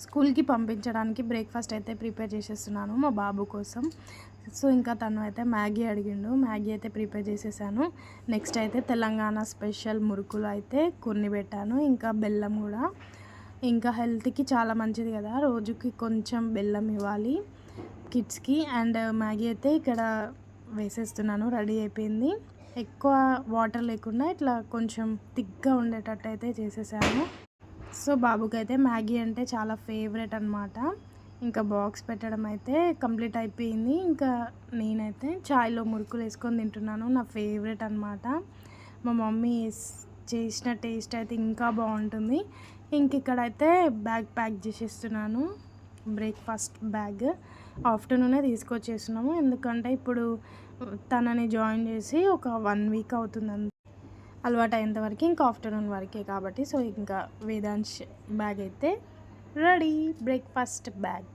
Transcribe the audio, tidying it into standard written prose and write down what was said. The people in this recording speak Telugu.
స్కూల్కి పంపించడానికి బ్రేక్ఫాస్ట్ అయితే ప్రిపేర్ చేసేస్తున్నాను మా బాబు కోసం. సో ఇంకా తను అయితే మ్యాగీ అడిగిండు, మ్యాగీ అయితే ప్రిపేర్ చేసేసాను. నెక్స్ట్ అయితే తెలంగాణ స్పెషల్ మురుకులు అయితే కొన్ని పెట్టాను, ఇంకా బెల్లం కూడా. ఇంకా హెల్త్కి చాలా మంచిది కదా, రోజుకి కొంచెం బెల్లం ఇవ్వాలి కిడ్స్కి. అండ్ మ్యాగీ అయితే ఇక్కడ వేసేస్తున్నాను, రెడీ అయిపోయింది. ఎక్కువ వాటర్ లేకుండా ఇట్లా కొంచెం థిక్గా ఉండేటట్టు అయితే చేసేసాను. సో బాబుకి అయితే మ్యాగీ అంటే చాలా ఫేవరెట్ అనమాట. ఇంకా బాక్స్ పెట్టడం అయితే కంప్లీట్ అయిపోయింది. ఇంకా నేనైతే చాయ్లో మురుకులు వేసుకొని తింటున్నాను, నా ఫేవరెట్ అనమాట. మా మమ్మీ చేసిన టేస్ట్ అయితే ఇంకా బాగుంటుంది. ఇంక ఇక్కడైతే బ్యాగ్ ప్యాక్ చేసేస్తున్నాను, బ్రేక్ఫాస్ట్ బ్యాగ్. ఆఫ్టర్నూనే తీసుకొచ్చేస్తున్నాము, ఎందుకంటే ఇప్పుడు తనని జాయిన్ చేసి ఒక 1 వీక్ అవుతుంది అలవాటు అయ్యేంతవరకు, ఇంకా ఆఫ్టర్నూన్ వరకే కాబట్టి. సో ఇంకా వేదాంశ్ బ్యాగ్ అయితే రెడీ, బ్రేక్ఫాస్ట్ బ్యాగ్.